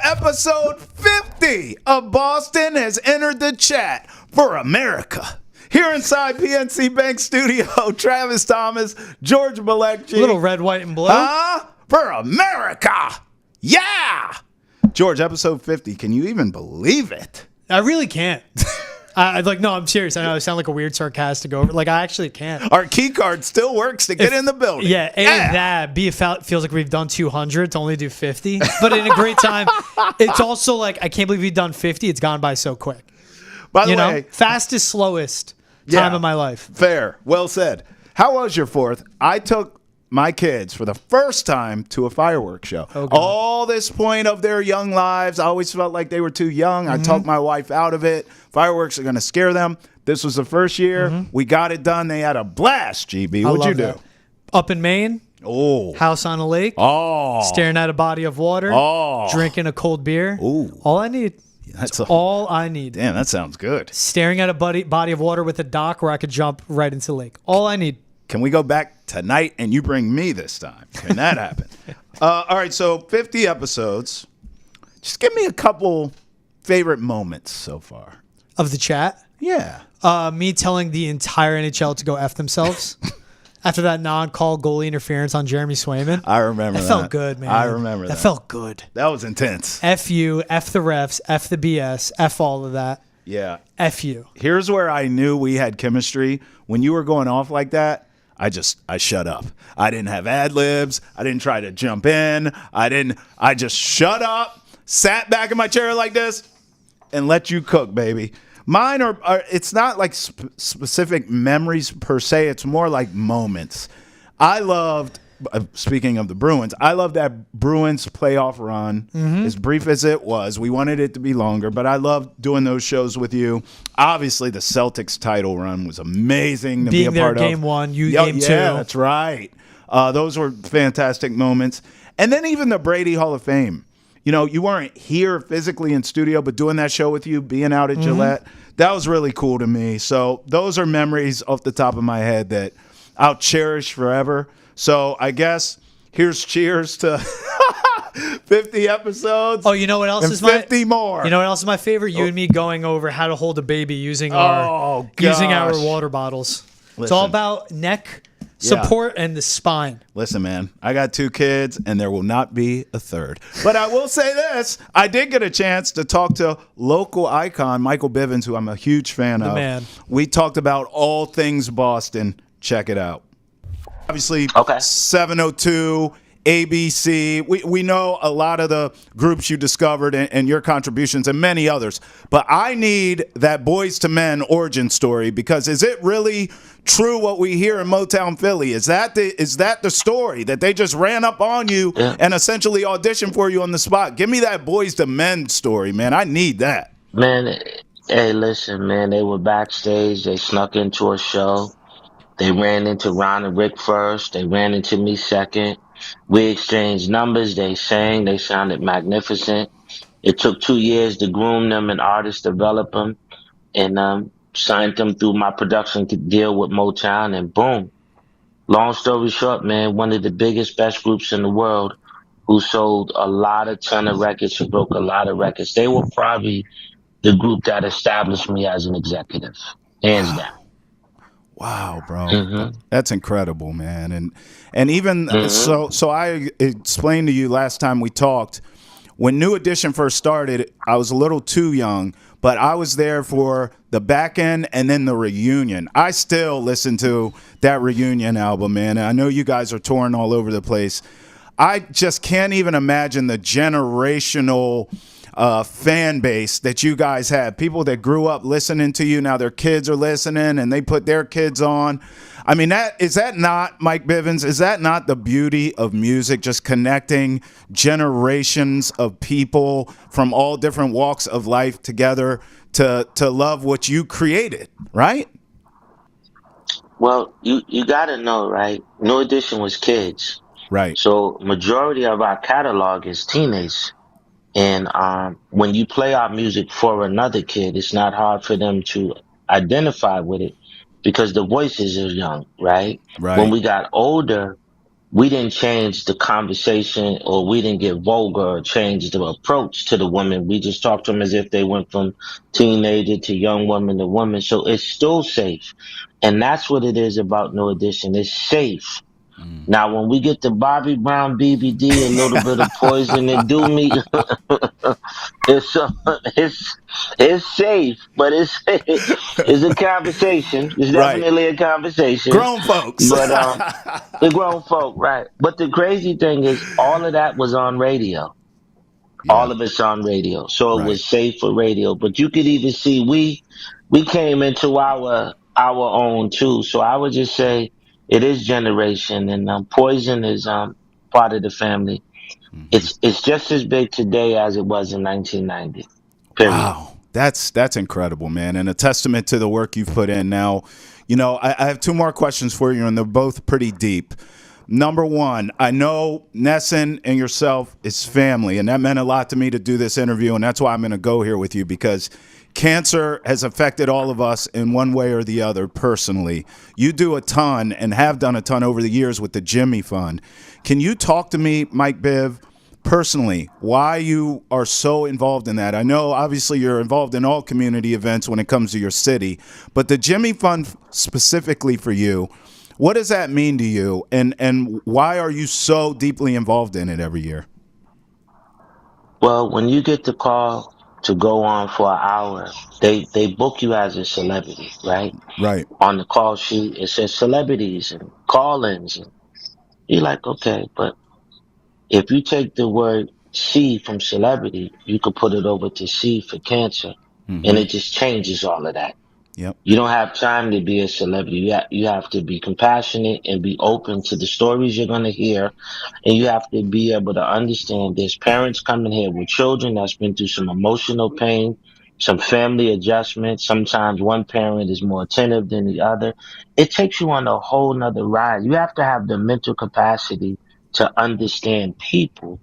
Episode 50 of Boston has entered the chat for America. Here inside PNC Bank Studio, Travis Thomas, George Balekji. Little red, white, and blue. For America. Yeah. George, episode 50. Can you even believe it? I really can't. No, I'm serious. I know I sound like a weird sarcastic over. Like, I actually can't. Our key card still works to get in the building. Yeah, that. B, it feels like we've done 200 to only do 50. But in a great time, it's also like, I can't believe we've done 50. It's gone by so quick. By the way, fastest, slowest time of my life. Fair. Well said. How was your 4th? I took my kids for the first time to a fireworks show. Oh, all this point of their young lives, I always felt like they were too young. I talked my wife out of it. Fireworks are going to scare them. This was the first year. We got it done. They had a blast, GB. What'd you do? That. Up in Maine. Oh. House on a lake. Oh. Staring at a body of water. Oh. Drinking a cold beer. Ooh. All I need. That's all I need. Damn, that sounds good. Staring at a body of water with a dock where I could jump right into the lake. All I need. Can we go back tonight and you bring me this time? Can that happen? All right, so 50 episodes. Just give me a couple favorite moments so far. Of the chat? Yeah. Me telling the entire NHL to go F themselves after that non-call goalie interference on Jeremy Swayman. I remember that. That felt good, man. I remember that. That felt good. That was intense. F you, F the refs, F the BS, F all of that. Yeah. F you. Here's where I knew we had chemistry. When you were going off like that, I shut up. I didn't have ad libs. I didn't try to jump in. I just shut up, sat back in my chair like this, and let you cook, baby. Mine are it's not like specific memories per se. It's more like moments. I loved, speaking of the Bruins, I loved that Bruins playoff run. As brief as it was, we wanted it to be longer, but I loved doing those shows with you. Obviously, the Celtics title run was amazing to be a part of. Game 1, you game 2. Yeah, that's right. Those were fantastic moments. And then even the Brady Hall of Fame. You know, you weren't here physically in studio, but doing that show with you, being out at Gillette, that was really cool to me. So those are memories off the top of my head that I'll cherish forever. So I guess here's cheers to 50 episodes. Oh, you know what else and is 50 more. You know what else is my favorite? You and me going over how to hold a baby using our water bottles. Listen. It's all about neck support and the spine. Listen, man, I got 2 kids and there will not be a third. But I will say this. I did get a chance to talk to local icon Michael Bivins, who I'm a huge fan of. Man. We talked about all things Boston. Check it out. Obviously, 702, ABC. We know a lot of the groups you discovered and your contributions and many others. But I need that Boys to Men origin story, because is it really true what we hear in Motown Philly? Is that the story that they just ran up on you and essentially auditioned for you on the spot? Give me that Boys to Men story, man. I need that. Man, hey, listen, man. They were backstage. They snuck into a show. They ran into Ron and Rick first. They ran into me second. We exchanged numbers. They sang. They sounded magnificent. It took 2 years to groom them and artists develop them, and signed them through my production deal with Motown, and boom. Long story short, man, one of the biggest, best groups in the world who sold a ton of records and broke a lot of records. They were probably the group that established me as an executive, hands down. Wow, bro. That's incredible, man. And even so I explained to you last time we talked, when New Edition first started, I was a little too young, but I was there for the back end and then the reunion. I still listen to that reunion album, man. And I know you guys are touring all over the place. I just can't even imagine the generational fan base that you guys have. People that grew up listening to you, now their kids are listening and they put their kids on. I mean, is that not, Mike Bivins, is that not the beauty of music, just connecting generations of people from all different walks of life together to love what you created, right? Well, you got to know, right? New Edition was kids. Right. So majority of our catalog is teenage. And when you play our music for another kid, it's not hard for them to identify with it because the voices are young, right? Right. When we got older, we didn't change the conversation, or we didn't get vulgar or change the approach to the women. We just talked to them as if they went from teenager to young woman to woman. So it's still safe. And that's what it is about New Edition. It's safe. Now, when we get to Bobby Brown, BBD, a little bit of poison and do me, it's it's safe, but it's a conversation. It's Right. definitely a conversation. Grown folks. But the grown folk, right? But the crazy thing is, all of that was on radio. Yeah. All of it's on radio, so it Right. was safe for radio. But you could even see we came into our own too. So I would just say it is generation, and poison is part of the family. It's just as big today as it was in 1990. Period. Wow, that's incredible, man, and a testament to the work you've put in. Now, you know, I have two more questions for you, and they're both pretty deep. Number one, I know Nesson and yourself is family, and that meant a lot to me to do this interview, and that's why I'm going to go here with you, because cancer has affected all of us in one way or the other personally. You do a ton and have done a ton over the years with the Jimmy Fund. Can you talk to me, Mike Biv, personally, why you are so involved in that? I know obviously you're involved in all community events when it comes to your city, but the Jimmy Fund specifically for you, what does that mean to you, and why are you so deeply involved in it every year? Well, when you get the call to go on for an hour, they book you as a celebrity, right? Right. On the call sheet, it says celebrities and call-ins, and you're like, okay, but if you take the word C from celebrity, you could put it over to C for cancer, and Mm-hmm. it just changes all of that. Yep. You don't have time to be a celebrity. You have to be compassionate and be open to the stories you're going to hear. And you have to be able to understand there's parents coming here with children that's been through some emotional pain, some family adjustments. Sometimes one parent is more attentive than the other. It takes you on a whole nother ride. You have to have the mental capacity to understand people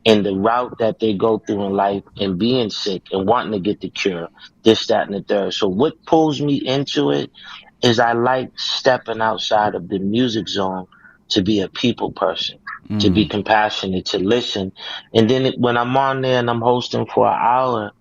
and the route that they go through in life, and being sick and wanting to get the cure, this, that, and the third. So what pulls me into it is I like stepping outside of the music zone to be a people person, to be Mm. compassionate, to listen. And then when I'm on there and I'm hosting for an hour,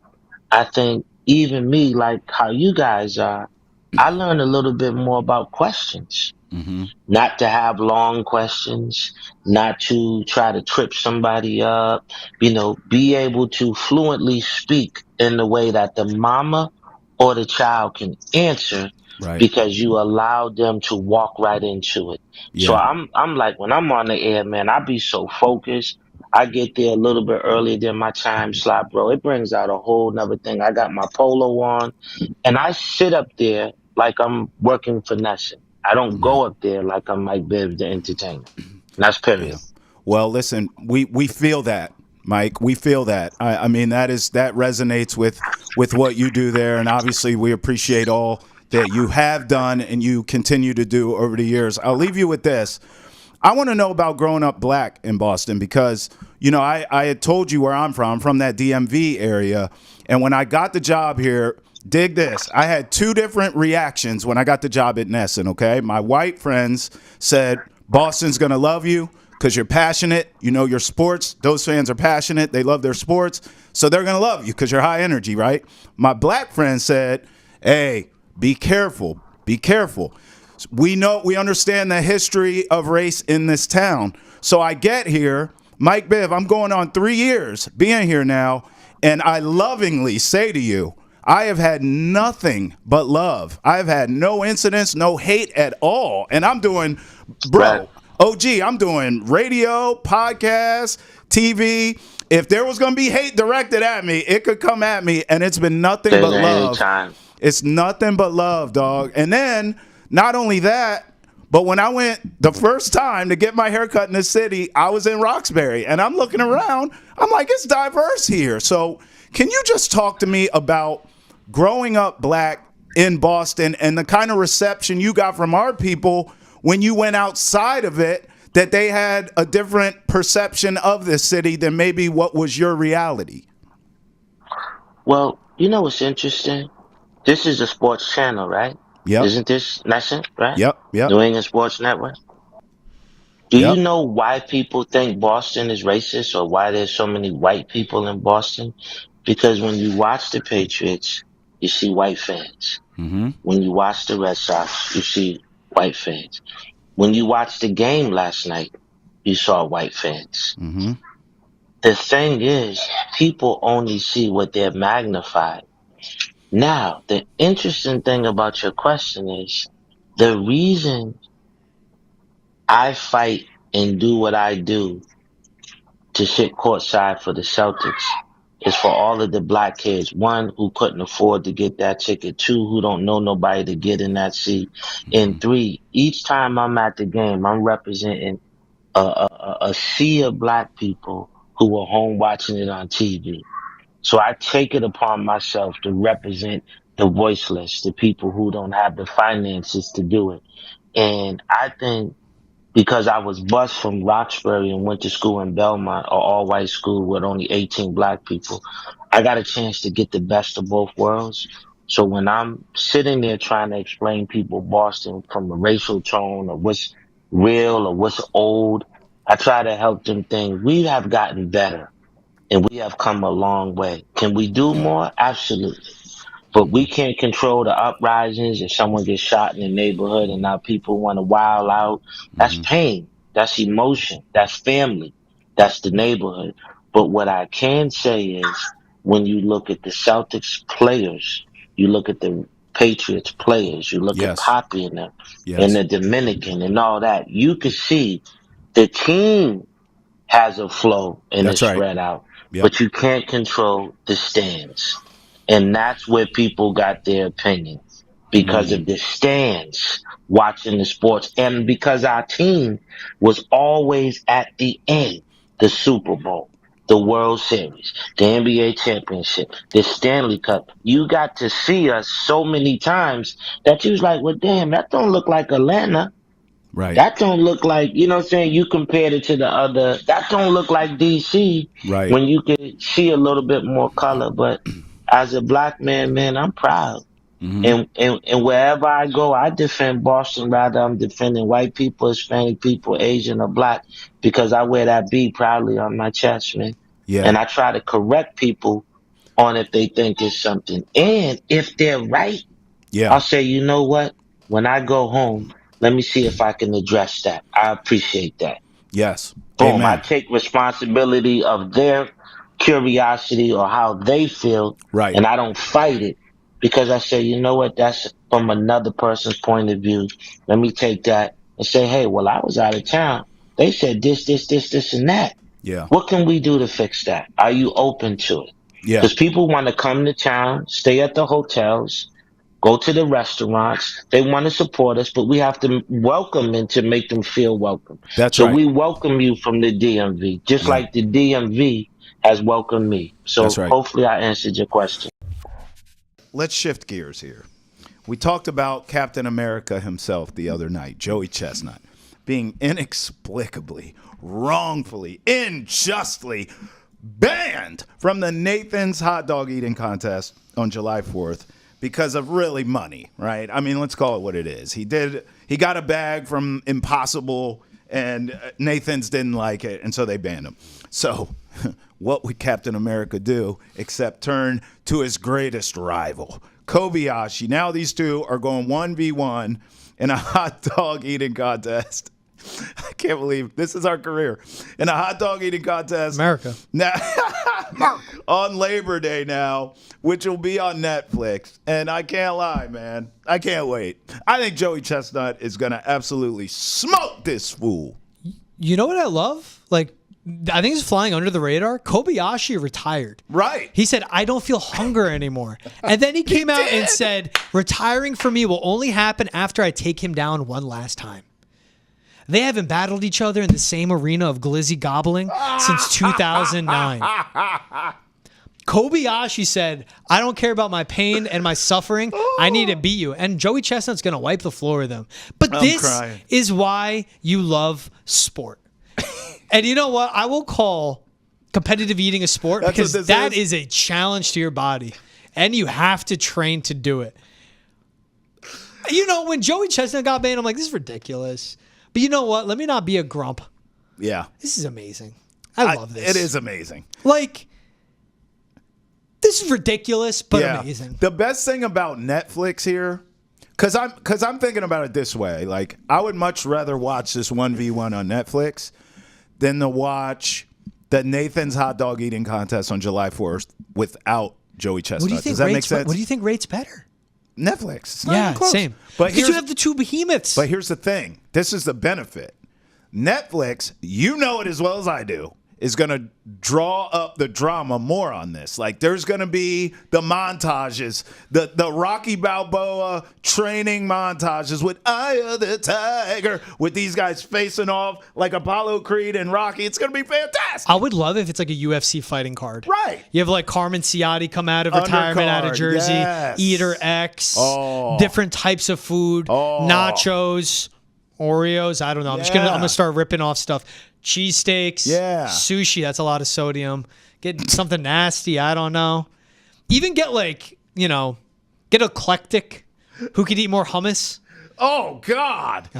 I think even me, like how you guys are, I learn a little bit more about questions, Mm-hmm. not to have long questions, not to try to trip somebody up, be able to fluently speak in the way that the mama or the child can answer, Right. because you allow them to walk right into it. So Yeah. I'm like, when I'm on the air, man, I be so focused. I get there a little bit earlier than my time slot, bro. It brings out a whole nother thing. I got my polo on, and I sit up there like I'm working for nothing. I don't Mm-hmm. go up there like I'm Mike Biv, the entertainer. And that's period. Yeah. Well, listen, we feel that, Mike. We feel that. I mean, that resonates with what you do there, and obviously we appreciate all that you have done and you continue to do over the years. I'll leave you with this. I want to know about growing up black in Boston, because, you know, I had told you where I'm from. I'm from that DMV area. And when I got the job here, dig this, I had two different reactions when I got the job at Nesson, okay? My white friends said, Boston's going to love you because you're passionate. You know your sports. Those fans are passionate. They love their sports. So they're going to love you because you're high energy, right? My black friends said, hey, be careful. Be careful. We understand the history of race in this town. So I get here, Mike Biv, I'm going on 3 years being here now, and I lovingly say to you, I have had nothing but love. I've had no incidents, no hate at all. And I'm doing, Right. bro, OG, I'm doing radio, podcasts, TV. If there was going to be hate directed at me, it could come at me, and it's been nothing There's but love. anytime. It's nothing but love, dog. And then, not only that, but when I went the first time to get my haircut in the city, I was in Roxbury, and I'm looking around. I'm like, it's diverse here. So can you just talk to me about growing up black in Boston and the kind of reception you got from our people when you went outside of it, that they had a different perception of this city than maybe what was your reality? Well, you know what's interesting? This is a sports channel, right? Yep. Isn't this Nation, right? Yep. Yep. New England Sports Network. Do you Yep. know why people think Boston is racist or why there's so many white people in Boston? Because when you watch the Patriots, you see white fans. Mm-hmm. When you watch the Red Sox, you see white fans. When you watched the game last night, you saw white fans. Mm-hmm. The thing is, people only see what they're magnified. Now, the interesting thing about your question is the reason I fight and do what I do to sit courtside for the Celtics is for all of the black kids. One, who couldn't afford to get that ticket. Two, who don't know nobody to get in that seat. Mm-hmm. And three, each time I'm at the game, I'm representing a sea of black people who are home watching it on TV. So I take it upon myself to represent the voiceless, the people who don't have the finances to do it. And I think because I was bused from Roxbury and went to school in Belmont, an all white school with only 18 black people, I got a chance to get the best of both worlds. So when I'm sitting there trying to explain people Boston from a racial tone or what's real or what's old, I try to help them think we have gotten better and we have come a long way. Can we do more? Absolutely. But we can't control the uprisings. If someone gets shot in the neighborhood and now people want to wild out, that's Mm-hmm. pain. That's emotion. That's family. That's the neighborhood. But what I can say is when you look at the Celtics players, you look at the Patriots players, you look at Yes. Poppy and them and Yes. the Dominican and all that, you can see the team has a flow and That's is right. spread out, Yep. but you can't control the stands. And that's where people got their opinion because Mm. of the stands watching the sports and because our team was always at the end, the Super Bowl, the World Series, the NBA championship, the Stanley Cup. You got to see us so many times that you was like, well, damn, that don't look like Atlanta. Right. That don't look like, you know what I'm saying? You compared it to the other, that don't look like DC Right. when you could see a little bit more color. But as a black man, man, I'm proud. Mm-hmm. And wherever I go, I defend Boston rather I'm defending white people, Hispanic people, Asian or black, because I wear that B proudly on my chest, man. Yeah. And I try to correct people on if they think it's something. And if they're right, Yeah. I'll say, you know what? When I go home, let me see if I can address that. I appreciate that. Yes. Boom. I Amen. take responsibility of their curiosity or how they feel, Right. and I don't fight it because I say, you know what? That's from another person's point of view. Let me take that and say, hey, well, I was out of town. They said this, and that. Yeah. What can we do to fix that? Are you open to it? Yeah. Because people want to come to town, stay at the hotels, go to the restaurants. They want to support us, but we have to welcome and to make them feel welcome. That's So right. we welcome you from the DMV, just Yeah. like the DMV has welcomed me. That's So right. hopefully I answered your question. Let's shift gears here. We talked about Captain America himself the other night, Joey Chestnut, being inexplicably, wrongfully, unjustly banned from the Nathan's hot dog eating contest on July 4th because of really money, right? I mean, let's call it what it is. He got a bag from Impossible and Nathan's didn't like it, and so they banned him. So what would Captain America do except turn to his greatest rival, Kobayashi? Now these two are going 1v1 in a hot dog eating contest. I can't believe this is our career. In a hot dog eating contest. America. Now, on Labor Day now, which will be on Netflix. And I can't lie, man. I can't wait. I think Joey Chestnut is going to absolutely smoke this fool. You know what I love? Like, I think it's flying under the radar. Kobayashi retired. Right. He said, I don't feel hunger anymore. And then he came out and did. said, retiring for me will only happen after I take him down one last time. They haven't battled each other in the same arena of glizzy gobbling since 2009. Kobayashi said, I don't care about my pain and my suffering. I need to beat you. And Joey Chestnut's going to wipe the floor with him. But I'm this crying. is why you love sport. And you know what? I will call competitive eating a sport That's because what this that is? is a challenge to your body. And you have to train to do it. You know, when Joey Chestnut got banned, I'm like, this is ridiculous. But you know what? Let me not be a grump. Yeah. This is amazing. I love this. It is amazing. Like, this is ridiculous, but amazing. The best thing about Netflix here, because I'm thinking about it this way. Like, I would much rather watch this 1v1 on Netflix than to watch the Nathan's hot dog eating contest on July 4th without Joey Chestnut. Does that make sense? What do you think rates better? Netflix. It's not even close. Same. But because you have the two behemoths. But here's the thing. This is the benefit. Netflix, you know it as well as I do, is going to draw up the drama more on this. Like, there's going to be the montages, the Rocky Balboa training montages with Eye of the Tiger, with these guys facing off like Apollo Creed and Rocky. It's going to be fantastic. I would love if it's like a UFC fighting card. Right. You have like Carmen Ciotti come out of retirement out of Jersey, yes. Eater X, different types of food, nachos, Oreos. I don't know. I'm gonna start ripping off stuff. Cheesesteaks, sushi. That's a lot of sodium. Get something nasty. I don't know. Even get get eclectic. Who could eat more hummus? Oh God.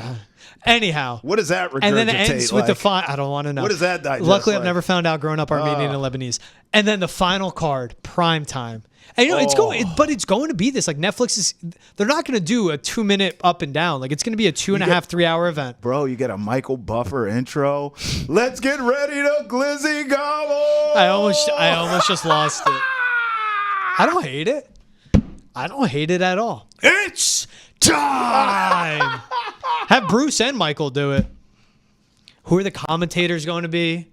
Anyhow, what does that regurgitate? And then it ends with the final. I don't want to know. What does that digest Luckily, like? I've never found out growing up Armenian and Lebanese. And then the final card, prime time. And it's going to be this. Like, Netflix is, they're not going to do a 2-minute up and down. Like, it's going to be a 2.5, 3-hour event. Bro, you get a Michael Buffer intro. Let's get ready to glizzy gobble. I almost just lost it. I don't hate it. I don't hate it at all. It's time. Have Bruce and Michael do it. Who are the commentators going to be?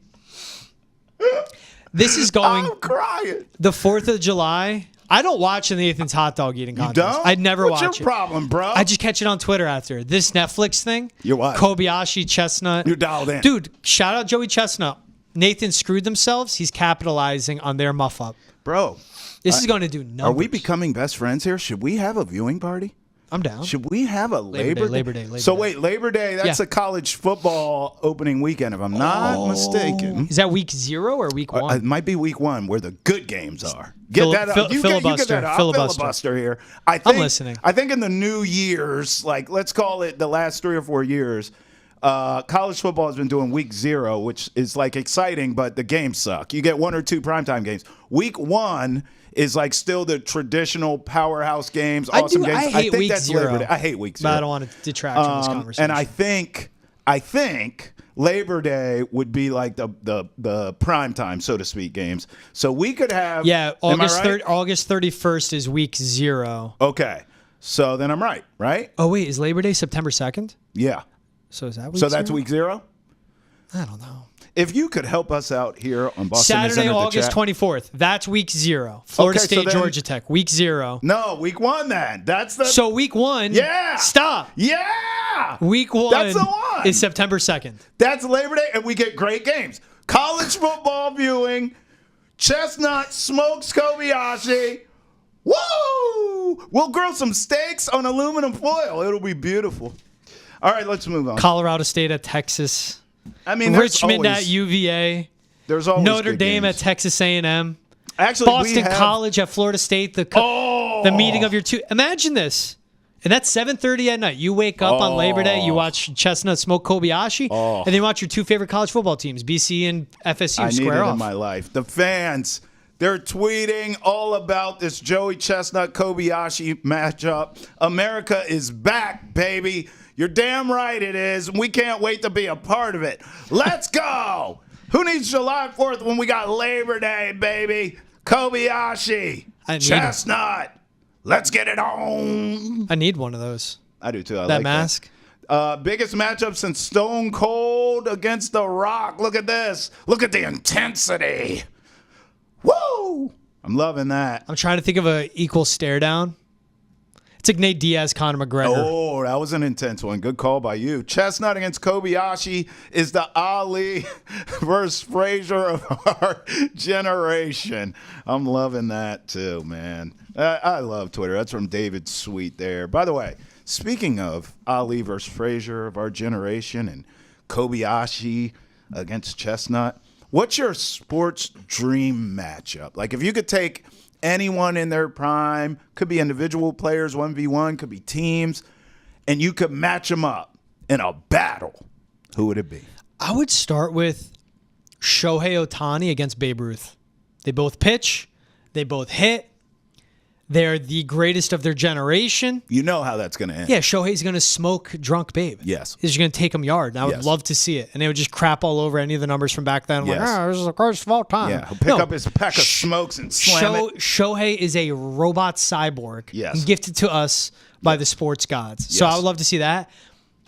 This is going. I'm crying. The 4th of July. I don't watch the Nathan's hot dog eating contest. You don't? I'd never watch it. What's your problem, bro? I just catch it on Twitter after. This Netflix thing. You're what? Kobayashi, Chestnut. You're dialed in. Dude, shout out Joey Chestnut. Nathan screwed themselves. He's capitalizing on their muff up. Bro. This is going to do numbers. Are we becoming best friends here? Should we have a viewing party? I'm down. Should we have a Labor Day? Wait, Labor Day, that's a college football opening weekend, if I'm not mistaken. Is that week 0 or week 1? It might be week 1 where the good games are. Get that up. You filibuster. Get that up. Filibuster here. I'm listening. I think in the new years, like let's call it the last 3 or 4 years, college football has been doing week 0, which is like exciting, but the games suck. You get 1 or 2 primetime games. Week 1 is like still the traditional powerhouse games, awesome games. I hate week that's 0. Labor Day. I hate week 0. But I don't want to detract from this conversation. And I think Labor Day would be like the prime time, so to speak, games. So we could have August 31st is week 0. Okay, so then I'm right? Oh wait, is Labor Day September 2nd? Yeah. So is that week? So that's week 0. I don't know. If you could help us out here on Boston Saturday, August 24th. That's week 0. Florida State, Georgia Tech. Week 0. No, week 1 then. That's the. So week 1. Yeah. Stop. Yeah. Week 1. That's the one. Is September 2nd. That's Labor Day, and we get great games. College football viewing. Chestnut smokes Kobayashi. Woo! We'll grill some steaks on aluminum foil. It'll be beautiful. All right, let's move on. Colorado State at Texas. I mean, Richmond at UVA. There's always Notre good Dame games. at Texas A&M. Actually, Boston College at Florida State. The meeting of your two. Imagine this. And that's 7:30 at night. You wake up on Labor Day, you watch Chestnut smoke Kobayashi, and then you watch your 2 favorite college football teams, BC and FSU, I square need it off. in my life. The fans, they're tweeting all about this Joey Chestnut Kobayashi matchup. America is back, baby. You're damn right it is. We can't wait to be a part of it. Let's go. Who needs July 4th when we got Labor Day, baby? Kobayashi, Chestnut. Let's get it on. I need one of those. I do too. I that like mask. Biggest matchup since Stone Cold against The Rock. Look at this. Look at the intensity. Woo! I'm loving that. I'm trying to think of an equal stare down. It's like Nate Diaz, Conor McGregor. Oh, that was an intense one. Good call by you. Chestnut against Kobayashi is the Ali versus Frazier of our generation. I'm loving that too, man. I love Twitter. That's from David Sweet there. By the way, speaking of Ali versus Frazier of our generation and Kobayashi against Chestnut, what's your sports dream matchup? Like if you could take anyone in their prime, could be individual players, 1v1, could be teams, and you could match them up in a battle. Who would it be? I would start with Shohei Ohtani against Babe Ruth. They both pitch. They both hit. They're the greatest of their generation. You know how that's going to end. Yeah, Shohei's going to smoke drunk Babe. Yes. He's going to take him yard. And I would love to see it. And they would just crap all over any of the numbers from back then. Yes. Like, this is the greatest of all time. Yeah, he'll pick up his pack of smokes and slam it. Shohei is a robot cyborg. Yes. Gifted to us by the sports gods. So I would love to see that.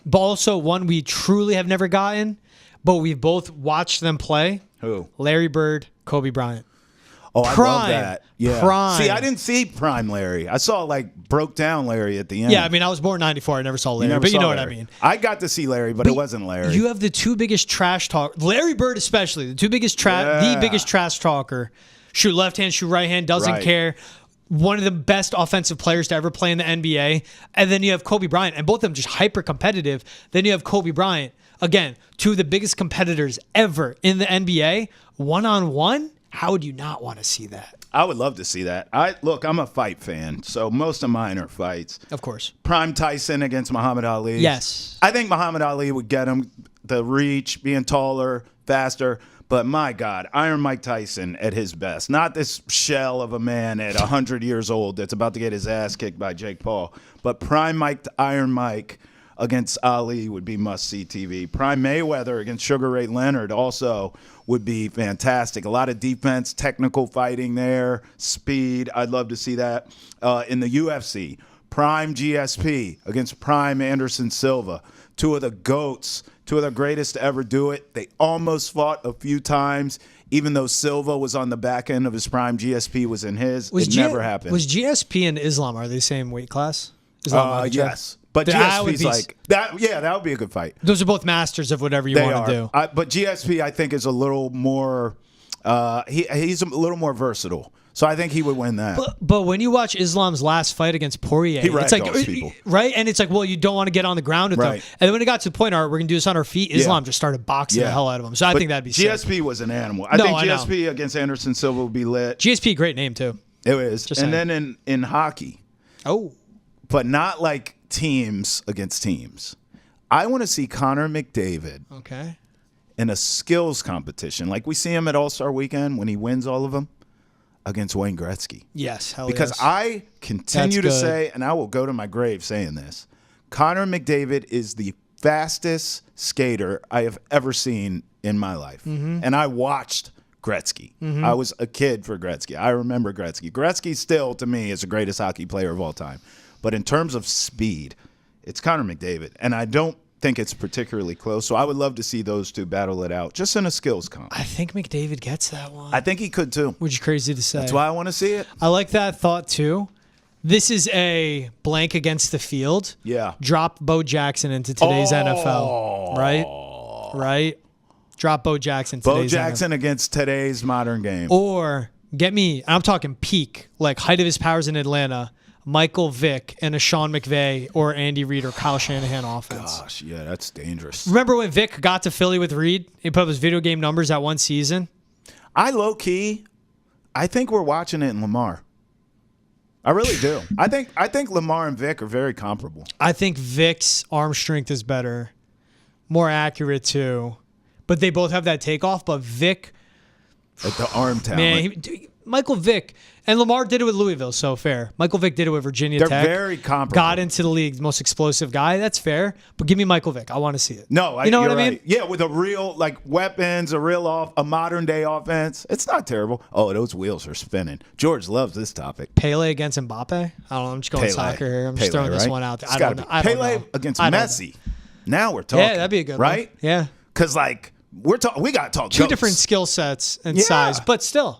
But also one we truly have never gotten, but we've both watched them play. Who? Larry Bird, Kobe Bryant. Oh, I love that. Yeah. Prime. See, I didn't see Prime Larry. I saw broke down Larry at the end. Yeah, I mean, I was born in 94. I never saw Larry, but you know what I mean. I got to see Larry, but it wasn't Larry. You have the two biggest trash talk, Larry Bird especially, the biggest trash talker. Shoot left hand, shoot right hand, doesn't care. One of the best offensive players to ever play in the NBA. And then you have Kobe Bryant, and both of them just hyper competitive. Then you have Kobe Bryant, again, two of the biggest competitors ever in the NBA, one-on-one. How would you not want to see that? I would love to see that. I'm a fight fan, so most of mine are fights. Of course. Prime Tyson against Muhammad Ali. Yes. I think Muhammad Ali would get him the reach, being taller, faster. But my God, Iron Mike Tyson at his best. Not this shell of a man at 100 years old that's about to get his ass kicked by Jake Paul. But Prime Mike, Iron Mike against Ali would be must-see TV. Prime Mayweather against Sugar Ray Leonard also would be fantastic. A lot of defense, technical fighting there, speed. I'd love to see that. In the UFC, Prime GSP against Prime Anderson Silva. Two of the GOATs, two of the greatest to ever do it. They almost fought a few times, even though Silva was on the back end of his prime. GSP was in his. It never happened. Was GSP and Islam, are they the same weight class? Yes. But GSP's like that. Yeah, that would be a good fight. Those are both masters of whatever you want to do. But GSP, I think, is a little more. He's a little more versatile, so I think he would win that. But when you watch Islam's last fight against Poirier, it's like people, right? And it's like, well, you don't want to get on the ground with them. And then when it got to the point, all right, we're gonna do this on our feet. Islam just started boxing the hell out of him. So I think that'd be GSP sick. was an animal. I think GSP against Anderson Silva would be lit. GSP, great name too. It is. And then in hockey. But not like teams against teams. I want to see Connor McDavid in a skills competition. Like we see him at All-Star Weekend when he wins all of them against Wayne Gretzky. Yes, because I continue to say, and I will go to my grave saying this, Connor McDavid is the fastest skater I have ever seen in my life. And I watched Gretzky. I was a kid for Gretzky. I remember Gretzky. Gretzky still, to me, is the greatest hockey player of all time. But in terms of speed, it's Connor McDavid. And I don't think it's particularly close. So I would love to see those two battle it out just in a skills comp. I think McDavid gets that one. I think he could too. Which is crazy to say. That's why I want to see it. I like that thought too. This is a blank against the field. Yeah. Drop Bo Jackson into today's NFL. Right? Drop Bo Jackson today's Bo Jackson NFL. Against today's modern game. Or get me, I'm talking peak, like height of his powers in Atlanta, Michael Vick and a Sean McVay or Andy Reid or Kyle Shanahan offense. Gosh, yeah, that's dangerous. Remember when Vick got to Philly with Reid? He put up his video game numbers that one season. I think we're watching it in Lamar. I really do. I think Lamar and Vick are very comparable. I think Vick's arm strength is better, more accurate too, but they both have that takeoff. But Vick, like the arm talent, man, Michael Vick and Lamar did it with Louisville, so fair. Michael Vick did it with Virginia Tech. They're very comparable. Got into the league, most explosive guy. That's fair. But give me Michael Vick. I want to see it. No, you know what I mean? Right. Yeah, with a real weapons, a modern day offense. It's not terrible. Oh, those wheels are spinning. George loves this topic. Pele against Mbappe. I don't know. I'm just going soccer here. I'm just throwing this one out there. I don't know. Pele against Messi. Now we're talking. Yeah, that'd be a good one. Right? Yeah. Because we got to talk two different skill sets and size, but still.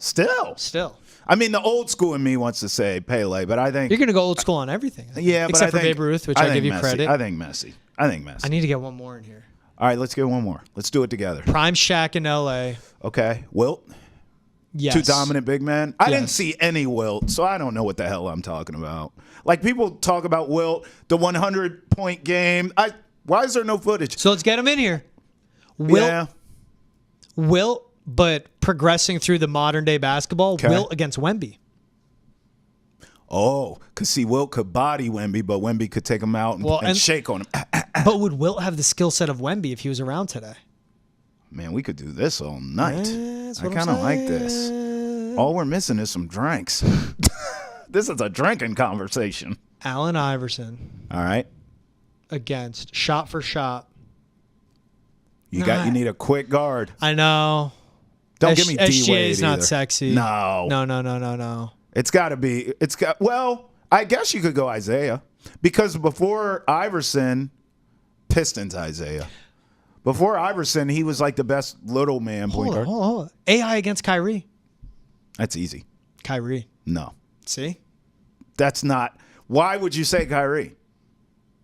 I mean, the old school in me wants to say Pele, but I think you're going to go old school on everything. Yeah, except for Babe Ruth, which I give you credit. I think Messi. I need to get one more in here. All right, let's get one more. Let's do it together. Prime Shaq in L.A. Okay, Wilt. Yes. Two dominant big men. I didn't see any Wilt, so I don't know what the hell I'm talking about. Like people talk about Wilt, the 100-point game. Why is there no footage? So let's get him in here. Wilt, but progressing through the modern day basketball. Okay. Wilt against Wemby. Oh, because see, Wilt could body Wemby, but Wemby could take him out and shake on him. But would Wilt have the skill set of Wemby if he was around today? Man, we could do this all night. I kind of like this. All we're missing is some drinks. This is a drinking conversation. Allen Iverson. All right. Against shot for shot. You need a quick guard. I know. Don't give me D-Wade SGA is not either. sexy. No. It's got to be. Well, I guess you could go Isaiah because before Iverson, Pistons Isaiah. Before Iverson, he was like the best little man point guard. Hold on. AI against Kyrie. That's easy. Kyrie. No. See? That's not. Why would you say Kyrie?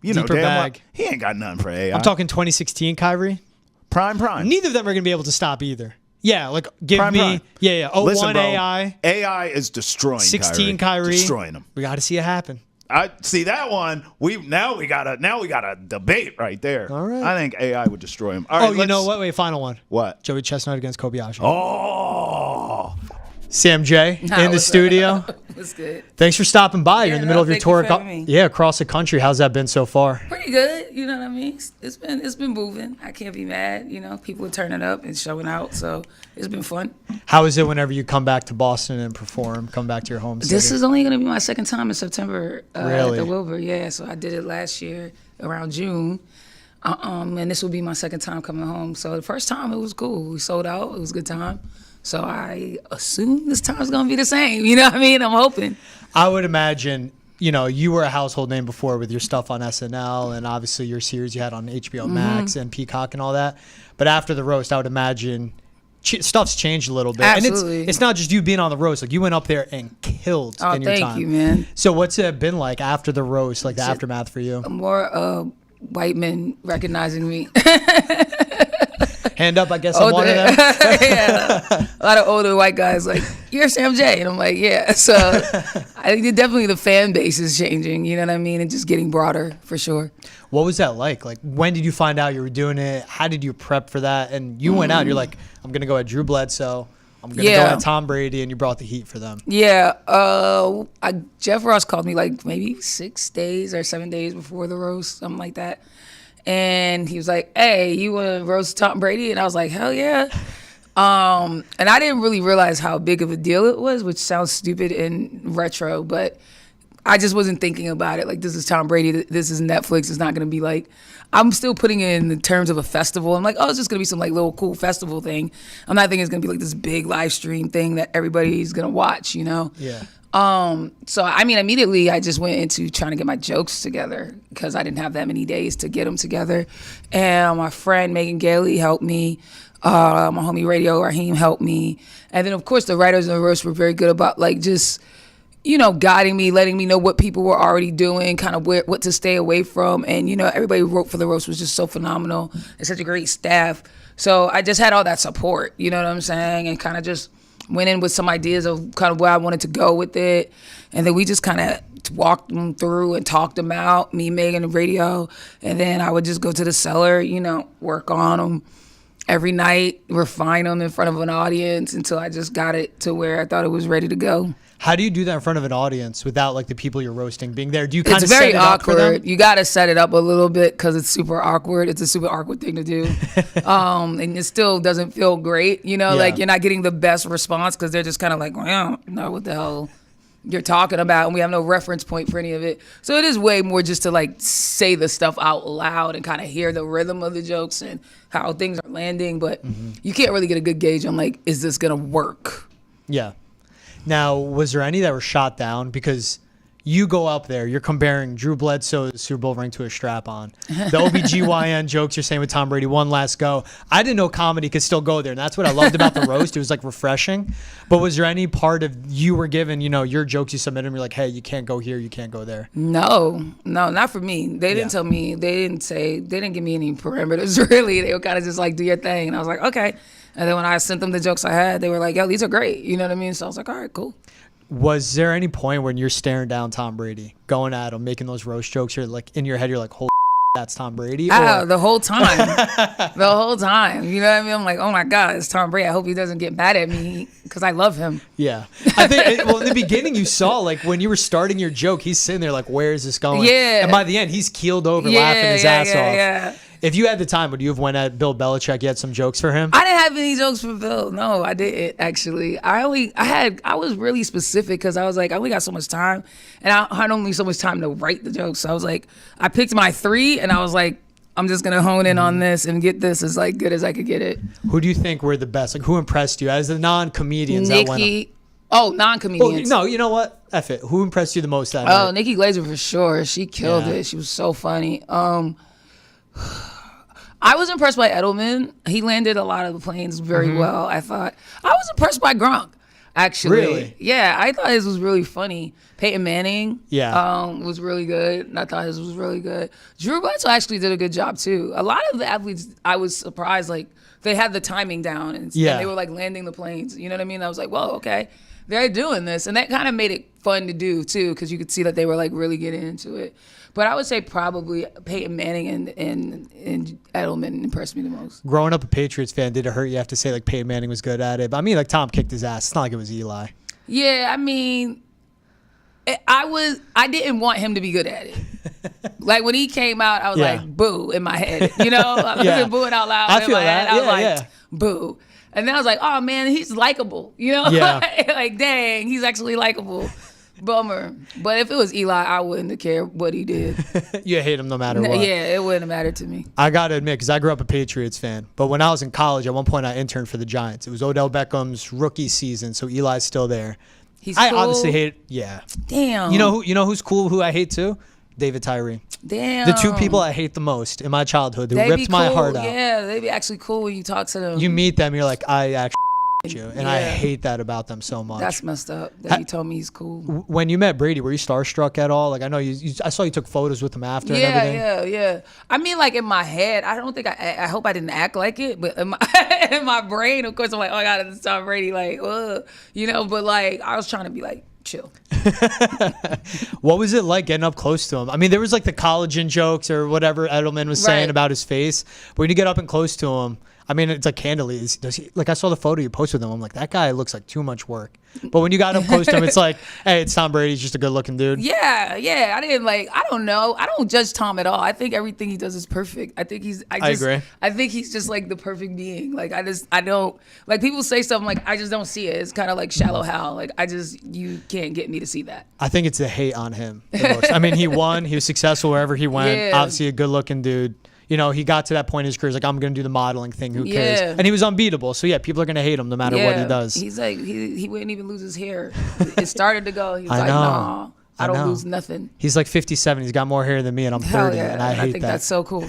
You know, Deeper bag. He ain't got nothing for AI. I'm talking 2016 Kyrie. Prime. Neither of them are going to be able to stop either. Yeah, like give prime, me. Prime. Yeah. Listen, 01 bro, AI. AI is destroying 16 Kyrie. Destroying him. We got to see it happen. I see that one. We got a debate right there. All right. I think AI would destroy him. All right, you know what? Wait, final one. What? Joey Chestnut against Kobayashi. Oh. Sam J in the studio. What's good? Thanks for stopping by. You're in the middle of your tour. Yeah, across the country. How's that been so far? Pretty good. You know what I mean? It's been moving. I can't be mad. You know, people are turning up and showing out, so it's been fun. How is it whenever you come back to Boston and perform? Come back to your home city? This is only going to be my second time in September really? at the Wilbur. Yeah, so I did it last year around June. And this will be my second time coming home. So the first time it was cool. We sold out. It was a good time. So I assume this time's going to be the same. You know what I mean? I'm hoping. I would imagine, you were a household name before with your stuff on SNL and obviously your series you had on HBO Max and Peacock and all that. But after the roast, I would imagine stuff's changed a little bit. Absolutely. And it's not just you being on the roast. Like you went up there and killed in your time. Thank you, man. So what's it been like after the roast, like the aftermath for you? More white men recognizing me. Hand up, I guess I'm one of them. Yeah. A lot of older white guys like, you're Sam J. And I'm like, yeah. So I think definitely the fan base is changing, you know what I mean? And just getting broader for sure. What was that like? Like, when did you find out you were doing it? How did you prep for that? And you went out, you're like, I'm going to go at Drew Bledsoe. I'm going to go at Tom Brady, and you brought the heat for them. Yeah. Jeff Ross called me like maybe 6 days or 7 days before the roast, something like that. And he was like, hey, you want to roast Tom Brady? And I was like, hell yeah. And I didn't really realize how big of a deal it was, which sounds stupid and retro, but I just wasn't thinking about it. Like, this is Tom Brady. This is Netflix. It's not going to be like, I'm still putting it in the terms of a festival. I'm like, oh, it's just going to be some like little cool festival thing. I'm not thinking it's going to be like this big live stream thing that everybody's going to watch, Yeah. So, I mean, immediately I just went into trying to get my jokes together because I didn't have that many days to get them together. And my friend Megan Gailey helped me. My homie Radio Raheem helped me. And then, of course, the writers in the roast were very good about like just, guiding me, letting me know what people were already doing, kind of what to stay away from. And, everybody who wrote for the roast was just so phenomenal and such a great staff. So I just had all that support, you know what I'm saying? And kind of just went in with some ideas of kind of where I wanted to go with it. And then we just kind of walked them through and talked them out, me, Megan, and Radio. And then I would just go to the cellar, work on them every night, refine them in front of an audience until I just got it to where I thought it was ready to go. How do you do that in front of an audience without like the people you're roasting being there? Do you kind of set it awkward. Up for them? You got to set it up a little bit because it's super awkward. It's a super awkward thing to do. And it still doesn't feel great. Like you're not getting the best response because they're just kind of like, well, I don't know what the hell you're talking about. And we have no reference point for any of it. So it is way more just to like say the stuff out loud and kind of hear the rhythm of the jokes and how things are landing. But you can't really get a good gauge on like, is this going to work? Yeah. Now, was there any that were shot down? Because you go up there, you're comparing Drew Bledsoe's Super Bowl ring to a strap-on. The OBGYN jokes you're saying with Tom Brady, one last go. I didn't know comedy could still go there, and that's what I loved about the roast. It was, like, refreshing. But was there any part of you were given, your jokes you submitted, and you're like, hey, you can't go here, you can't go there? No, not for me. They didn't tell me. They didn't give me any parameters, really. They were kind of just like, do your thing. And I was like, okay. And then when I sent them the jokes I had, they were like, yo, these are great. You know what I mean? So I was like, all right, cool. Was there any point when you're staring down Tom Brady, going at him, making those roast jokes, you're like, in your head, you're like, holy that's Tom Brady? The whole time. The whole time. You know what I mean? I'm like, oh my God, it's Tom Brady. I hope he doesn't get mad at me because I love him. Yeah. I think, well, in the beginning you saw, like, when you were starting your joke, he's sitting there like, where is this going? Yeah. And by the end, he's keeled over laughing his ass off. Yeah. If you had the time, would you have went at Bill Belichick? You had some jokes for him? I didn't have any jokes for Bill. No, I didn't actually. I was really specific because I was like, I only got so much time, and I had only so much time to write the jokes. So I was like, I picked my 3, and I was like, I'm just gonna hone in on this and get this as like good as I could get it. Who do you think were the best? Like, who impressed you as the non-comedians? Nikki. Non-comedians. No, you know what? F it. Who impressed you the most? That night? Nikki Glazer for sure. She killed it. She was so funny. I was impressed by Edelman. He landed a lot of the planes very well, I thought. I was impressed by Gronk, actually. Really? Yeah, I thought his was really funny. Peyton Manning was really good, and I thought his was really good. Drew Bledsoe actually did a good job, too. A lot of the athletes, I was surprised, like, they had the timing down, and they were, like, landing the planes. You know what I mean? I was like, well, okay, they're doing this. And that kind of made it fun to do, too, because you could see that they were, like, really getting into it. But I would say probably Peyton Manning and Edelman impressed me the most. Growing up a Patriots fan, did it hurt you have to say like Peyton Manning was good at it? But I mean, like Tom kicked his ass. It's not like it was Eli. Yeah, I mean, I didn't want him to be good at it. Like when he came out, I was like, boo in my head. You know, I wasn't booing out loud. I feel that. I was like, boo. And then I was like, oh man, he's likable. You know, like dang, he's actually likable. Bummer. But if it was Eli, I wouldn't have cared what he did. You hate him no matter what. Yeah, it wouldn't have mattered to me. I got to admit, because I grew up a Patriots fan, but when I was in college, at one point I interned for the Giants. It was Odell Beckham's rookie season, so Eli's still there. I obviously hate Damn. You know who's cool, who I hate too? David Tyree. Damn. The 2 people I hate the most in my childhood. They ripped my heart out. Yeah, they'd be actually cool when you talk to them. You meet them, you're like, I actually you, and I hate that about them so much. That's messed up that you told me he's cool. When you met Brady, were you starstruck at all? Like I know I saw you took photos with him after and everything. Yeah. I mean, like in my head, I don't think I hope I didn't act like it, but in my brain, of course, I'm like, oh my God, it's Tom Brady, like, you know, but like I was trying to be like, chill. What was it like getting up close to him? I mean, there was like the collagen jokes or whatever Edelman was saying about his face, but when you get up and close to him, I mean, it's like candidly. Does he like? I saw the photo you posted with him. I'm like, that guy looks like too much work. But when you got up close to him, it's like, hey, it's Tom Brady. He's just a good-looking dude. Yeah. I didn't like. I don't know. I don't judge Tom at all. I think everything he does is perfect. I agree. I think he's just like the perfect being. Like I don't like people say something like I just don't see it. It's kind of like Shallow Hal. Like you can't get me to see that. I think it's the hate on him the most. I mean, he won. He was successful wherever he went. Yeah. Obviously, a good-looking dude. You know, he got to that point in his career. He's like, I'm going to do the modeling thing. Who cares? And he was unbeatable. So, yeah, people are going to hate him no matter what he does. He's like, he wouldn't even lose his hair. It started to go. He was like, nah, I don't lose nothing. He's like 57. He's got more hair than me, and I'm 30. Yeah. And I hate that. I think that's so cool.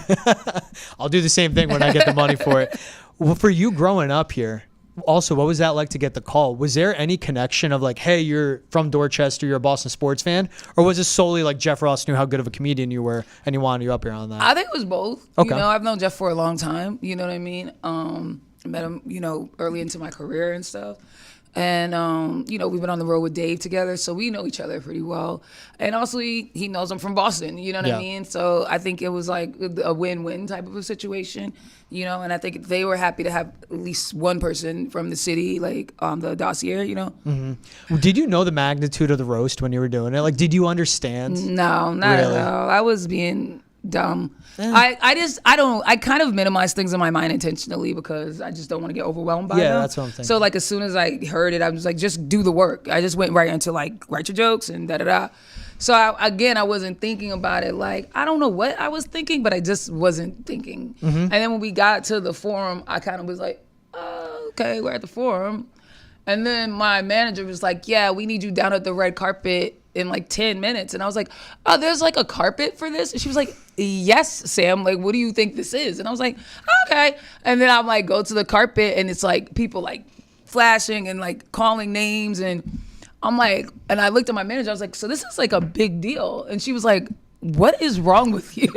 I'll do the same thing when I get the money for it. Well, for you growing up here, also, what was that like to get the call? Was there any connection of like, hey, you're from Dorchester, you're a Boston sports fan? Or was it solely like Jeff Ross knew how good of a comedian you were and he wanted you up here on that? I think it was both. Okay. You know, I've known Jeff for a long time. You know what I mean? I met him, you know, early into my career and stuff. And, you know, we've been on the road with Dave together, so we know each other pretty well. And also, he knows I'm from Boston, you know what I mean? So I think it was like a win-win type of a situation, you know? And I think they were happy to have at least one person from the city, like, on the dossier, you know? Mm-hmm. Did you know the magnitude of the roast when you were doing it? Like, did you understand? No, not at all. I was being dumb. Yeah. I kind of minimize things in my mind intentionally because I just don't want to get overwhelmed by them. Yeah, that's what I'm thinking. So like as soon as I heard it, I was like, just do the work. I just went right into like write your jokes and da-da-da. So I wasn't thinking about it. Like, I don't know what I was thinking, but I just wasn't thinking. Mm-hmm. And then when we got to the forum, I kind of was like, okay, we're at the forum. And then my manager was like, yeah, we need you down at the red carpet in like 10 minutes. And I was like, oh, there's like a carpet for this? And she was like, yes, Sam. Like, what do you think this is? And I was like, okay. And then I'm like, go to the carpet and it's like people like flashing and like calling names. And I'm like, and I looked at my manager. I was like, so this is like a big deal. And she was like, what is wrong with you?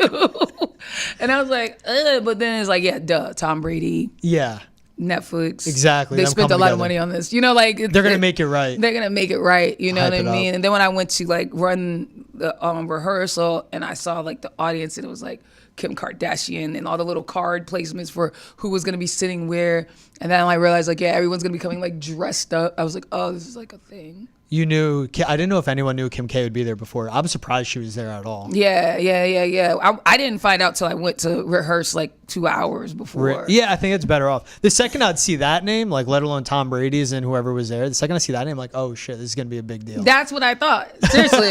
And I was like, but then it's like, yeah, duh, Tom Brady. Yeah. Netflix. Exactly. They spent a lot of money on this. You know, like they're gonna make it right. They're gonna make it right. You know Hype what I mean? up. And then when I went to like run the rehearsal and I saw like the audience and it was like Kim Kardashian and all the little card placements for who was going to be sitting where. And then I realized like, yeah, everyone's going to be coming like dressed up. I was like, oh, this is like a thing. You knew, I didn't know if anyone knew Kim K would be there before. I'm surprised she was there at all. Yeah. I didn't find out till I went to rehearse like 2 hours before. Yeah, I think it's better off. The second I'd see that name, like let alone Tom Brady's and whoever was there, the second I see that name, like, oh shit, this is going to be a big deal. That's what I thought. Seriously.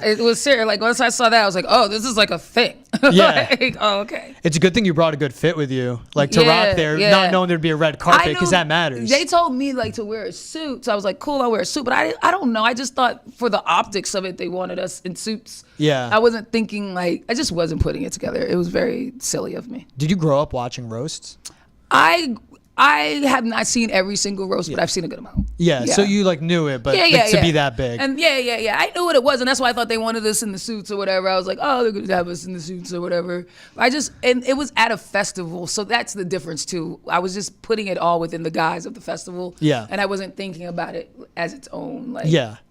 It was serious. Like once I saw that, I was like, oh, this is like a thing. Yeah. Like, oh, okay. It's a good thing you brought a good fit with you, like to rock there, not knowing there'd be a red carpet, because that matters. They told me like to wear a suit, so I was like, cool, I'll wear a suit. But I don't know. I just thought for the optics of it, they wanted us in suits. Yeah. I wasn't thinking like, I just wasn't putting it together. It was very silly of me. Did you grow up watching roasts? I have not seen every single roast, but I've seen a good amount. Yeah, so you like knew it, but to be that big. And yeah. I knew what it was, and that's why I thought they wanted us in the suits or whatever. I was like, oh, they're going to have us in the suits or whatever. And it was at a festival, so that's the difference too. I was just putting it all within the guise of the festival. Yeah. And I wasn't thinking about it as its own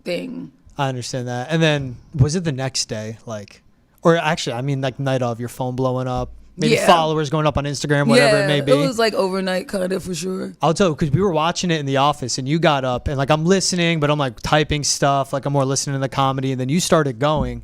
thing. I understand that. And then was it the next day, like, or actually, I mean, like night of, your phone blowing up? Maybe followers going up on Instagram, whatever it may be. It was like overnight kind of for sure. I'll tell you, because we were watching it in the office and you got up and like I'm listening, but I'm like typing stuff. Like I'm more listening to the comedy. And then you started going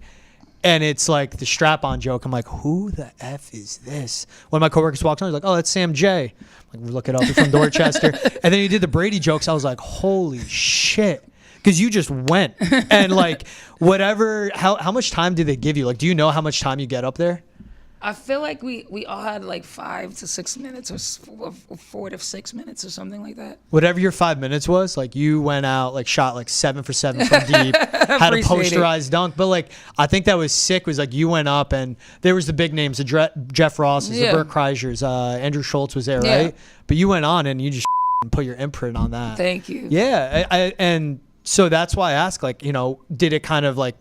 and it's like the strap-on joke. I'm like, who the F is this? One of my coworkers walked on. He's like, oh, that's Sam J. I'm like, look it up. You're from Dorchester. And then you did the Brady jokes. I was like, holy shit. Because you just went. And like whatever, how much time did they give you? Like, do you know how much time you get up there? I feel like we all had like 5 to 6 minutes or 4 to 6 minutes or something like that. Whatever your 5 minutes was, like you went out, like shot like 7 for 7 from deep, had a posterized dunk. But like, I think that was sick was like you went up and there was the big names, the Jeff Rosses, the Burt Kreischer's, Andrew Schultz was there, right? But you went on and you just put your imprint on that. Thank you. Yeah. And so that's why I ask, like, you know, did it kind of like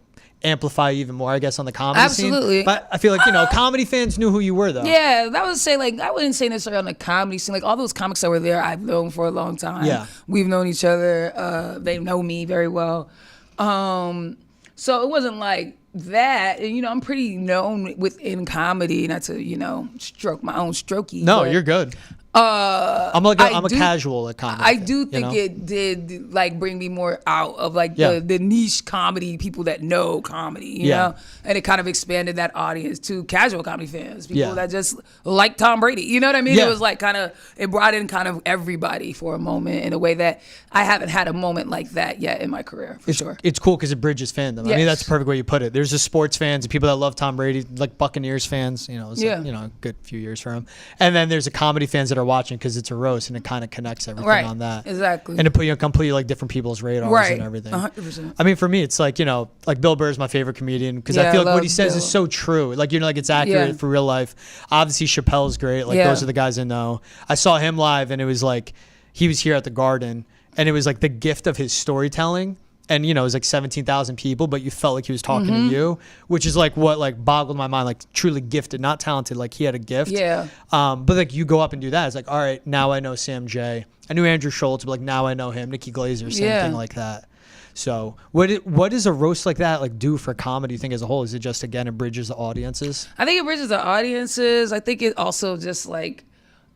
amplify even more, I guess, on the comedy scene? But I feel like, you know, comedy fans knew who you were, though. Yeah, that would say, like, I wouldn't say necessarily on the comedy scene. Like, all those comics that were there, I've known for a long time. Yeah. We've known each other. They know me very well. So it wasn't like that. And, you know, I'm pretty known within comedy, not to, you know, stroke my own strokey. No, you're good. I'm a casual at comedy. I do think it did like bring me more out of like the niche comedy people that know comedy, you know, and it kind of expanded that audience to casual comedy fans, people that just like Tom Brady. You know what I mean? It was like it brought in kind of everybody for a moment in a way that I haven't had a moment like that yet in my career. Sure, it's cool because it bridges fandom. Yes. I mean, that's the perfect way you put it. There's the sports fans, the people that love Tom Brady, like Buccaneers fans. You know, it's like, you know, a good few years for him, and then there's the comedy fans that are watching because it's a roast and it kind of connects everything on that. Exactly. And to put you on completely like different people's radars and everything. 100%. I mean, for me, it's like, you know, like Bill Burr is my favorite comedian because I feel like what he says is so true. Like, you know, like it's accurate for real life. Obviously, Chappelle's great. Like those are the guys I know. I saw him live and it was like, he was here at the Garden and it was like the gift of his storytelling. And, you know, it was like 17,000 people, but you felt like he was talking to you, which is like what like boggled my mind, like truly gifted, not talented. Like he had a gift. Yeah. But like you go up and do that. It's like, all right, now I know Sam J. I knew Andrew Schultz, but like now I know him. Nikki Glazer, same thing like that. So what does a roast like that like do for comedy, you think, as a whole? Is it just, again, it bridges the audiences? I think it bridges the audiences. I think it also just like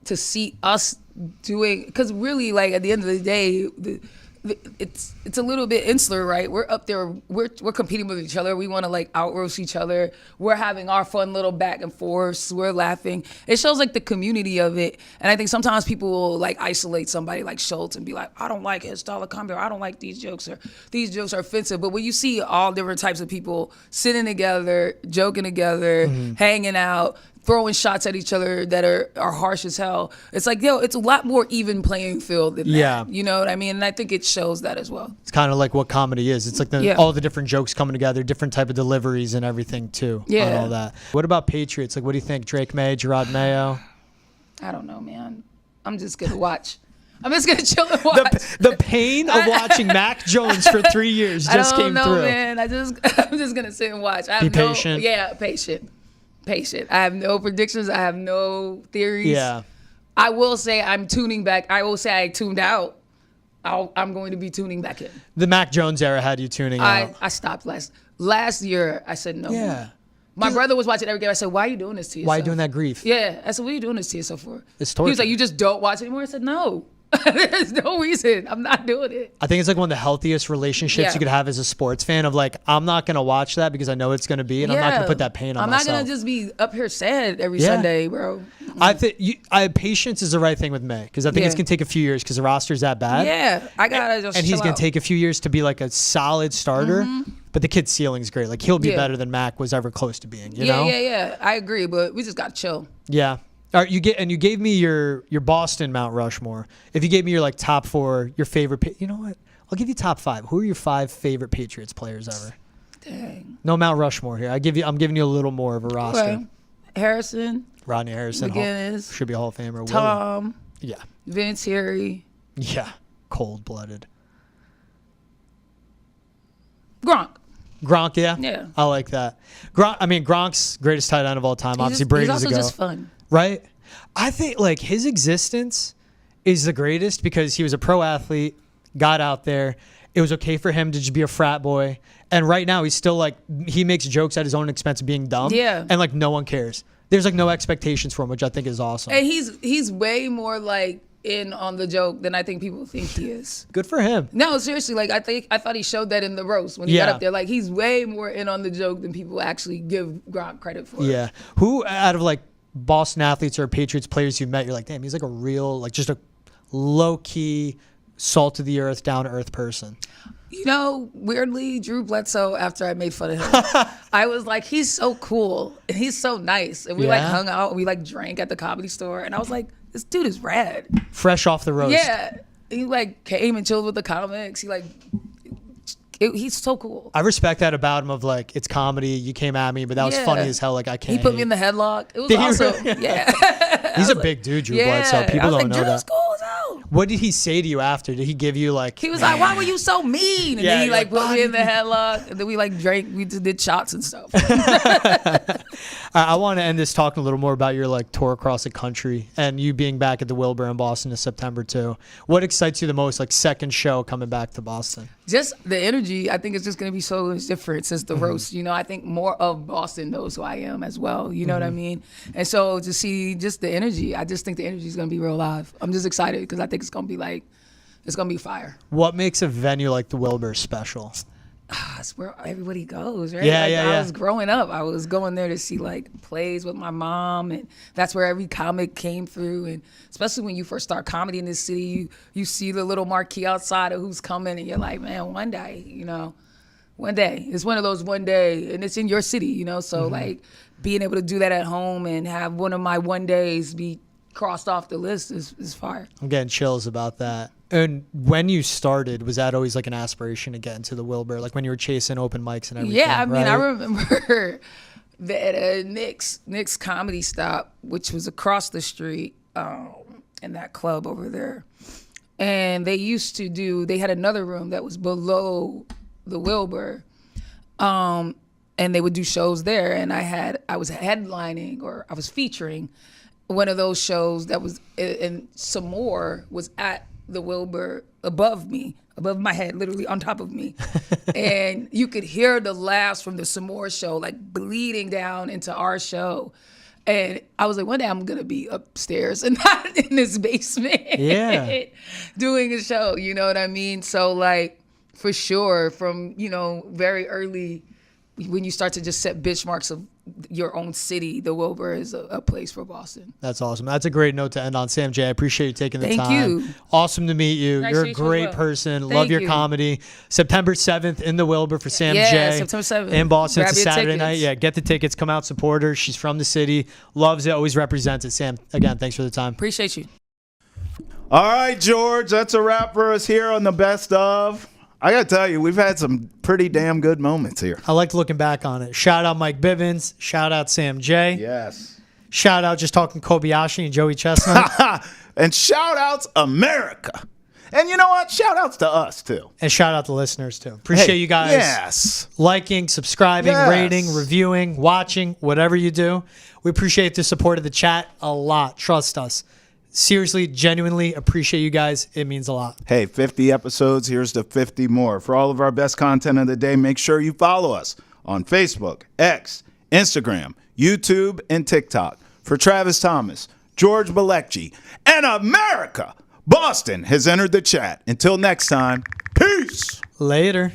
to see us doing, because really like at the end of the day, it's a little bit insular, right? We're up there, we're competing with each other. We want to like out roast each other. We're having our fun little back and forth. We're laughing. It shows like the community of it. And I think sometimes people will like isolate somebody like Schultz and be like, I don't like his style of comedy, or I don't like these jokes, or these jokes are offensive. But when you see all different types of people sitting together, joking together, hanging out, throwing shots at each other that are harsh as hell. It's like, yo, it's a lot more even playing field than that. You know what I mean? And I think it shows that as well. It's kind of like what comedy is. It's like all the different jokes coming together, different type of deliveries and everything too. On all that. What about Patriots? Like, what do you think? Drake May, Gerard Mayo? I don't know, man. I'm just going to watch. I'm just going to chill and watch. The pain of watching Mac Jones for 3 years just came through. I don't know, man. I'm just going to sit and watch. Be patient. Patient. I have no predictions. I have no theories. Yeah. I will say I'm tuning back. I will say I tuned out. I'm going to be tuning back in. The Mac Jones era had you tuning out. I stopped last year. I said no. Yeah. My brother was watching every game. I said, why are you doing this to yourself? Why are you doing that grief? Yeah. I said, what are you doing this to yourself for? It's torture. He was like, you just don't watch anymore? I said, no. There's no reason. I'm not doing it. I think it's like one of the healthiest relationships you could have as a sports fan of like, I'm not going to watch that because I know it's going to be, and I'm not going to put that pain on myself. I'm not going to just be up here sad every Sunday, bro. I think patience is the right thing with May because I think it's going to take a few years because the roster's that bad. Yeah. I got to just And he's going to take a few years to be like a solid starter. But the kid's ceiling's great. Like he'll be better than Mac was ever close to being, you know? Yeah. I agree, but we just got to chill. Yeah. All right, you gave me your Boston Mount Rushmore. If you gave me your like top 4, your favorite, you know what? I'll give you top 5. Who are your 5 favorite Patriots players ever? Dang. No Mount Rushmore here. I'm giving you a little more of a roster. Okay. Harrison. Rodney Harrison. McGinnis. Should be a Hall of Famer. Tom. Yeah. Vince Harry. Yeah. Cold-blooded. Gronk, yeah? Yeah. I like that. Gronk's greatest tight end of all time. Obviously, Brady's he's also a goat. just fun. Right? I think, like, his existence is the greatest because he was a pro athlete, got out there. It was okay for him to just be a frat boy. And right now, he's still, like, he makes jokes at his own expense of being dumb. Yeah. And, like, no one cares. There's, like, no expectations for him, which I think is awesome. And he's way more, like, in on the joke than I think people think he is. Good for him. No, seriously, like I thought he showed that in the roast when he got up there. Like he's way more in on the joke than people actually give Gronk credit for. Yeah. Who out of like Boston athletes or Patriots players you've met, you're like, damn, he's like a real, like just a low key, salt of the earth, down to earth person. You know, weirdly, Drew Bledsoe, after I made fun of him, I was like, he's so cool and he's so nice. And we like hung out and we like drank at the Comedy Store. And I was like, this dude is rad. Fresh off the roast. Yeah. He like came and chilled with the comics. He's so cool. I respect that about him of like, it's comedy. You came at me, but that was funny as hell. Like I can't. He put me in the headlock. It was awesome. Yeah. He's a big dude, Drew Bledsoe. People don't know that. Cool as hell. What did he say to you after? Did he give you like? He was like, "Why were you so mean?" And then he like put me in the headlock, and then we like drank. We just did shots and stuff. I want to end this talking a little more about your like tour across the country and you being back at the Wilbur in Boston in September too. What excites you the most? Like second show coming back to Boston. Just the energy. I think it's just going to be so much different since the roast. You know, I think more of Boston knows who I am as well. You know what I mean? And so to see just the energy, I just think the energy is going to be real live. I'm just excited because I think it's going to be like, it's going to be fire. What makes a venue like the Wilbur special? It's where everybody goes, right? I was growing up. I was going there to see like plays with my mom, and that's where every comic came through. And especially when you first start comedy in this city, you see the little marquee outside of who's coming, and you're like, man, one day, one day. It's one of those one day, and it's in your city, So like being able to do that at home and have one of my one days be crossed off the list is fire. I'm getting chills about that. And when you started, was that always like an aspiration to get into the Wilbur? Like when you were chasing open mics and everything? Yeah, I mean, right? I remember at Nick's Comedy Stop, which was across the street in that club over there. And they had another room that was below the Wilbur. And they would do shows there. And I was headlining, or I was featuring one of those shows that was, and some more was at the Wilbur above my head, literally on top of me. And you could hear the laughs from the Samore show, like bleeding down into our show. And I was like, one day I'm going to be upstairs and not in this basement doing a show. You know what I mean? So like, for sure, from, very early, when you start to just set benchmarks of your own city, the Wilbur is a place for Boston. That's awesome. That's a great note to end on. Sam J, I appreciate you taking the time. Thank you. Awesome to meet you. Nice You're to a meet you great as well. person. Thank Love your you. comedy. September 7th in the Wilbur for Sam J. September 7th. In Boston. Grab It's a your Saturday tickets. night. Yeah, get the tickets. Come out, support her. She's from the city. Loves it. Always represents it. Sam, again, thanks for the time. Appreciate you. All right, George, that's a wrap for us here on the Best Of. I got to tell you, we've had some pretty damn good moments here. I liked looking back on it. Shout out Mike Bivins. Shout out Sam J. Yes. Shout out just talking Kobayashi and Joey Chestnut. And shout outs America. And you know what? Shout outs to us, too. And shout out the listeners, too. Appreciate you guys. Yes. Liking, subscribing, Yes. rating, reviewing, watching, whatever you do. We appreciate the support of the chat a lot. Trust us. Seriously, genuinely appreciate you guys. It means a lot. Hey, 50 episodes. Here's to 50 more. For all of our best content of the day, make sure you follow us on Facebook, X, Instagram, YouTube, and TikTok. For Travis Thomas, George Balekji, and America, Boston has entered the chat. Until next time, peace. Later.